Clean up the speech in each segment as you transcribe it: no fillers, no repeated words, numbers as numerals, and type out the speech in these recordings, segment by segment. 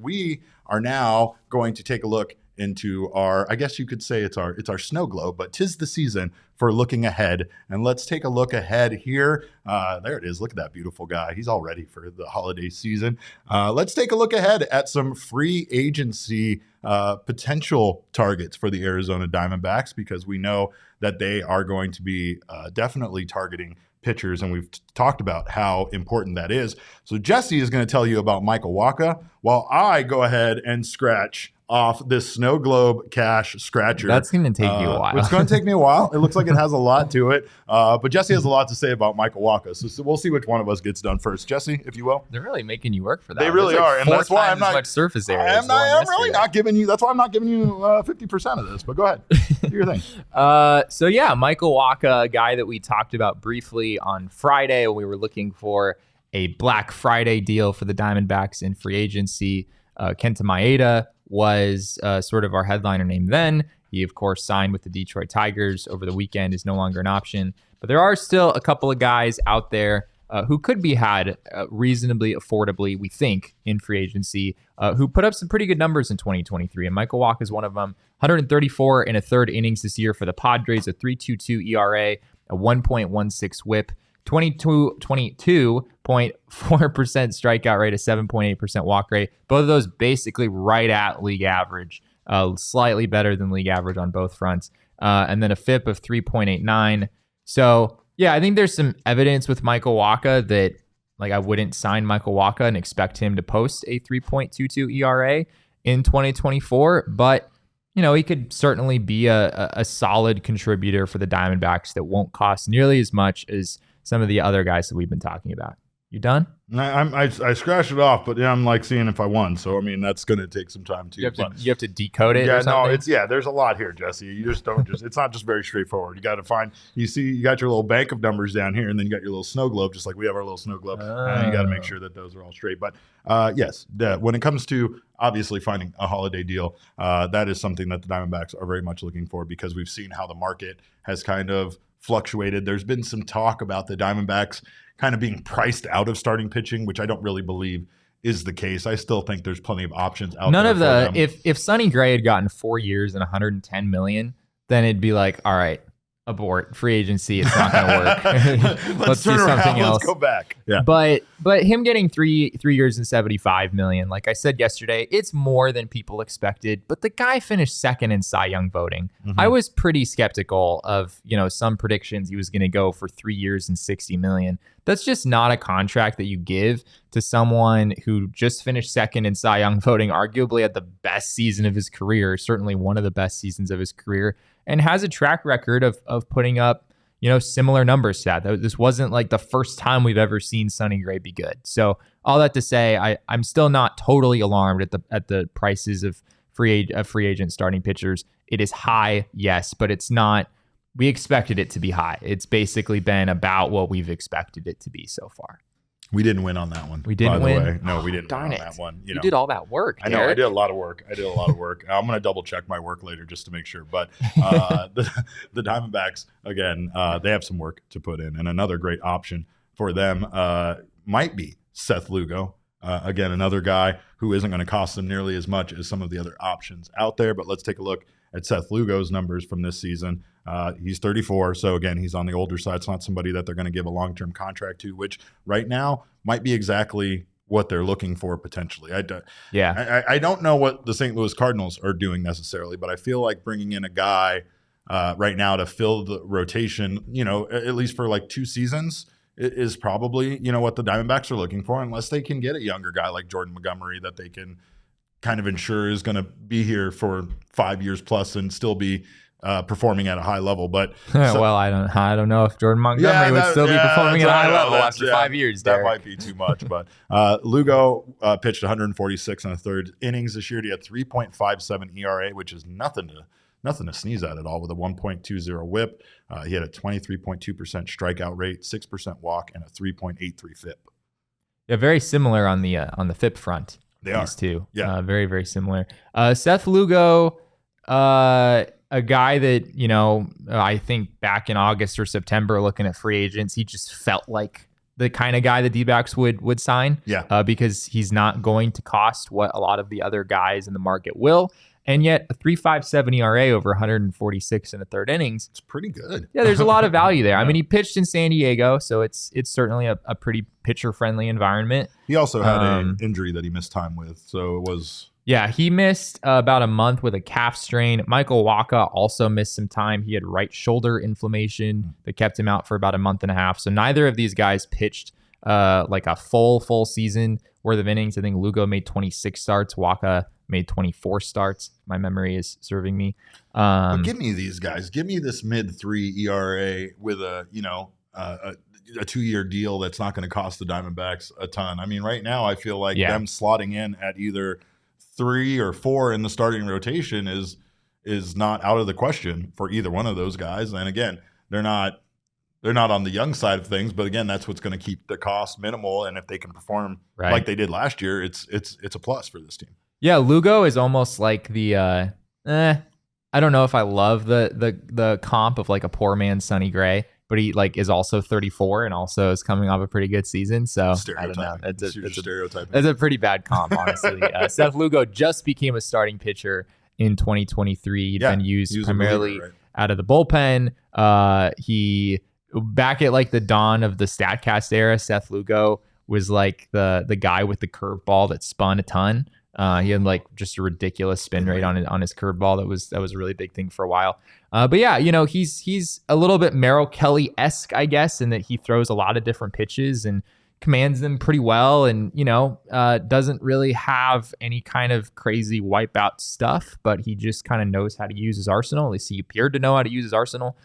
we are now going to take a look into our, I guess you could say it's our snow globe, but 'tis the season for looking ahead. And let's take a look ahead here. There it is. Look at that beautiful guy. He's all ready for the holiday season. Let's take a look ahead at some free agency potential targets for the Arizona Diamondbacks, because we know that they are going to be definitely targeting pitchers, and we've talked about how important that is. So Jesse is going to tell you about Michael Wacha, while I go ahead and scratch off this snow globe cash scratcher. That's going to take you a while. It's going to take me a while. It looks like it has a lot to it. But Jesse has a lot to say about Michael Wacha. So we'll see which one of us gets done first. Jesse, if you will. They're really making you work for that. They really are. And that's why I'm not much surface area. I'm really not giving you, that's why I'm not giving you 50% of this. But go ahead. Do your thing. So yeah, Michael Wacha, a guy that we talked about briefly on Friday when we were looking for a Black Friday deal for the Diamondbacks in free agency. Kenta Maeda was sort of our headliner name then. He, of course, signed with the Detroit Tigers over the weekend, is no longer an option. But there are still a couple of guys out there who could be had reasonably affordably, we think, in free agency, who put up some pretty good numbers in 2023. And Michael Wacha is one of them. 134 and a third innings this year for the Padres, a 3.22 ERA, a 1.16 whip, 22.4% strikeout rate, a 7.8% walk rate. Both of those basically right at league average, slightly better than league average on both fronts. And then a FIP of 3.89. So yeah, I think there's some evidence with Michael Wacha that like I wouldn't sign Michael Wacha and expect him to post a 3.22 ERA in 2024, but you know, he could certainly be a solid contributor for the Diamondbacks that won't cost nearly as much as some of the other guys that we've been talking about. You done? I scratched it off, but I'm like seeing if I won. So I mean, that's going to take some time too. You have to decode it. Yeah, or something? There's a lot here, Jesse. You just don't it's not just very straightforward. You got to find. You got your little bank of numbers down here, and then you got your little snow globe, just like we have our little snow globe. And you got to make sure that those are all straight. But yes, when it comes to obviously finding a holiday deal, that is something that the Diamondbacks are very much looking for, because we've seen how the market has kind of fluctuated. There's been some talk about the Diamondbacks kind of being priced out of starting pitching, which I don't really believe is the case. I still think there's plenty of options out there. None of the if Sonny Gray had gotten 4 years and $110 million, then it'd be like, all right, abort free agency. It's not going to work. Let's do something else. Let's go back. Yeah. But him getting three years and $75 million, like I said yesterday, it's more than people expected. But the guy finished second in Cy Young voting. Mm-hmm. I was pretty skeptical of some predictions he was going to go for 3 years and $60 million. That's just not a contract that you give to someone who just finished second in Cy Young voting, arguably at the best season of his career, certainly one of the best seasons of his career, and has a track record of putting up, similar numbers to that. This wasn't like the first time we've ever seen Sonny Gray be good. So all that to say, I'm still not totally alarmed at the prices of free agent starting pitchers. It is high, yes, but it's not. We expected it to be high. It's basically been about what we've expected it to be so far. We didn't win on that one. We didn't win. No, we didn't Darn win it. on that one. You did all that work. I know. I did a lot of work. I'm going to double check my work later just to make sure. But the Diamondbacks, again, they have some work to put in. And another great option for them might be Seth Lugo. Again, another guy who isn't going to cost them nearly as much as some of the other options out there. But let's take a look at Seth Lugo's numbers from this season. He's 34, so again, he's on the older side. It's not somebody that they're going to give a long-term contract to, which right now might be exactly what they're looking for potentially. I don't know what the St. Louis Cardinals are doing necessarily, but I feel like bringing in a guy right now to fill the rotation, at least for like 2 seasons, is probably, what the Diamondbacks are looking for, unless they can get a younger guy like Jordan Montgomery that they can kind of ensure is going to be here for 5 years plus and still be performing at a high level. But well, I don't know if Jordan Montgomery would still be performing at a high level after 5 years. That might be too much. But Lugo pitched 146 and a third innings this year. He had 3.57 ERA, which is nothing to sneeze at all, with a 1.20 whip. He had a 23.2% strikeout rate, 6% walk, and a 3.83 FIP. Yeah, very similar on the FIP front. These two. Yeah. Very, very similar. Seth Lugo, a guy that, I think back in August or September looking at free agents, he just felt like the kind of guy the D-backs would sign. Yeah. Because he's not going to cost what a lot of the other guys in the market will. And yet a 3.57 ERA over 146 in the third innings. It's pretty good. Yeah, there's a lot of value there. Yeah. I mean, he pitched in San Diego, so it's certainly a pretty pitcher-friendly environment. He also had an injury that he missed time with, so it was... Yeah, he missed about a month with a calf strain. Michael Wacha also missed some time. He had right shoulder inflammation that kept him out for about a month and a half. So neither of these guys pitched like a full season worth of innings. I think Lugo made 26 starts. Wacha made 24 starts. My memory is serving me. But give me these guys. Give me this mid-3 ERA with a 2-year deal that's not going to cost the Diamondbacks a ton. I mean, right now I feel like them slotting in at either 3 or 4 in the starting rotation is not out of the question for either one of those guys. And again, they're not on the young side of things, but again, that's what's going to keep the cost minimal. And if they can perform like they did last year, it's a plus for this team. Yeah, Lugo is almost like the I don't know if I love the comp of like a poor man's Sonny Gray, but he like is also 34 and also is coming off a pretty good season. So I don't know. It's a pretty bad comp, honestly. Seth Lugo just became a starting pitcher in 2023. He'd been used primarily out of the bullpen. He back at like the dawn of the StatCast era, Seth Lugo was like the guy with the curveball that spun a ton. He had like just a ridiculous spin rate on his curveball. That was a really big thing for a while. But yeah, he's a little bit Merrill Kelly-esque, I guess, in that he throws a lot of different pitches and commands them pretty well, and doesn't really have any kind of crazy wipeout stuff, but he just kind of knows how to use his arsenal. At least he appeared to know how to use his arsenal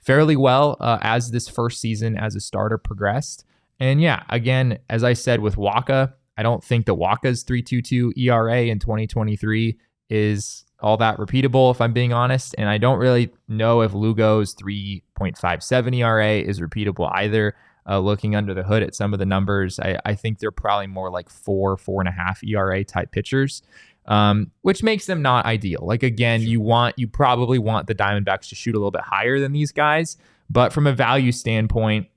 fairly well as this first season as a starter progressed. And yeah, again, as I said with Wacha, I don't think that Waka's 3.22 ERA in 2023 is all that repeatable, if I'm being honest. And I don't really know if Lugo's 3.57 ERA is repeatable either. Looking under the hood at some of the numbers, I think they're probably more like 4.5 ERA type pitchers, which makes them not ideal. Like, again, you probably want the Diamondbacks to shoot a little bit higher than these guys. But from a value standpoint,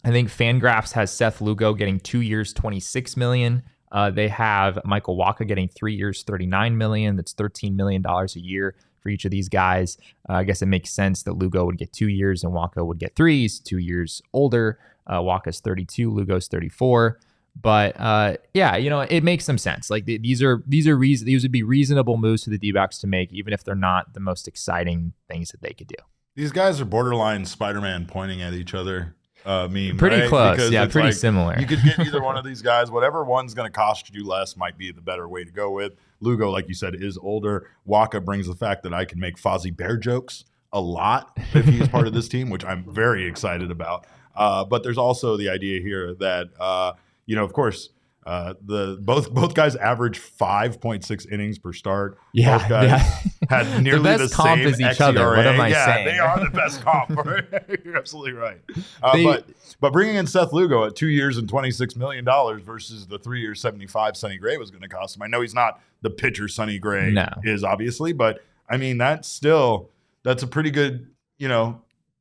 I think Fangraphs has Seth Lugo getting 2 years, $26 million. They have Michael Wacha getting 3 years, $39 million. That's $13 million a year for each of these guys. I guess it makes sense that Lugo would get 2 years and Wacha would get 3. He's 2 years older. Wacha's 32, Lugo's 34. But yeah, it makes some sense. Like these would be reasonable moves for the D-backs to make, even if they're not the most exciting things that they could do. These guys are borderline Spider-Man pointing at each other. Meme, pretty right? close. Because yeah, pretty like, similar. You could get either one of these guys. Whatever one's going to cost you less might be the better way to go with. Lugo, like you said, is older. Wacha brings the fact that I can make Fozzie Bear jokes a lot if he is part of this team, which I'm very excited about. But there's also the idea here that of course, both guys average 5.6 innings per start. Yeah, both guys had nearly the best comp same is each xERA. other. What am I saying? They are the best comp. Right? You're absolutely right. But bringing in Seth Lugo at 2 years and $26 million versus the 3 years, 75 Sonny Gray was going to cost him. I know he's not the pitcher Sonny Gray is obviously, but I mean that's a pretty good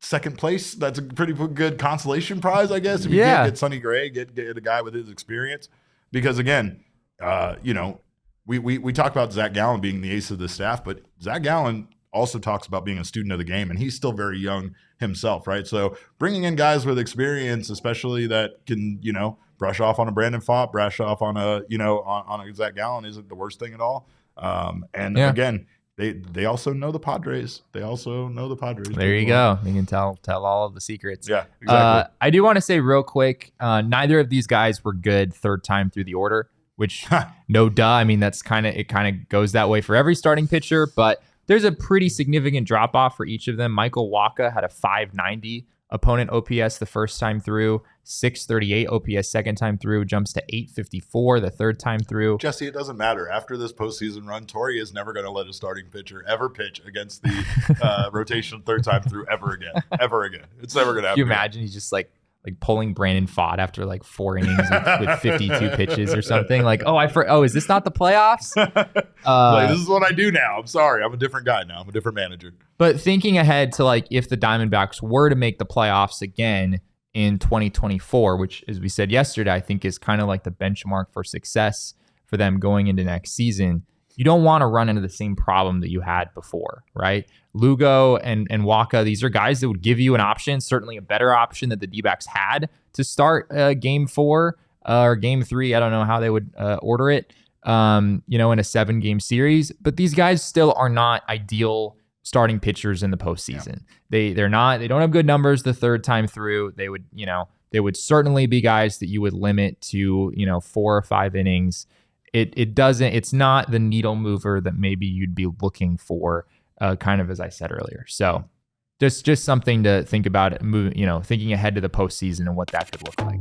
second place. That's a pretty good consolation prize, I guess. If you can't get Sonny Gray, get a guy with his experience. Because again, we talk about Zach Gallen being the ace of the staff, but Zach Gallen also talks about being a student of the game, and he's still very young himself, right? So bringing in guys with experience, especially that can brush off on a Brandon Pfaadt, brush off on a on a Zach Gallen, isn't the worst thing at all. Again, they also know the Padres. There you go. You can tell all of the secrets. Yeah, exactly. I do want to say real quick, neither of these guys were good third time through the order, which no duh. I mean, it kind of goes that way for every starting pitcher, but there's a pretty significant drop off for each of them. Michael Wacha had a 590 opponent OPS the first time through, 638 OPS second time through, jumps to 854 the third time through. Jesse, it doesn't matter. After this postseason run, Torrey is never going to let a starting pitcher ever pitch against the rotation third time through ever again. It's never going to happen. Can you imagine he's just like pulling Brandon Pfaadt after like 4 innings with 52 pitches or something? Like, is this not the playoffs? This is what I do now. I'm sorry. I'm a different guy now. I'm a different manager. But thinking ahead to like if the Diamondbacks were to make the playoffs again, in 2024, which, as we said yesterday, I think is kind of like the benchmark for success for them going into next season, you don't want to run into the same problem that you had before, right? Lugo and Wacha, these are guys that would give you an option, certainly a better option that the D-backs had to start game 4 or game 3. I don't know how they would order it, in a 7-game series. But these guys still are not ideal starting pitchers in the postseason. Yeah. They don't have good numbers the third time through. They would certainly be guys that you would limit to 4 or 5 innings. It's not the needle mover that maybe you'd be looking for, kind of as I said earlier. So just something to think about, thinking ahead to the postseason and what that could look like.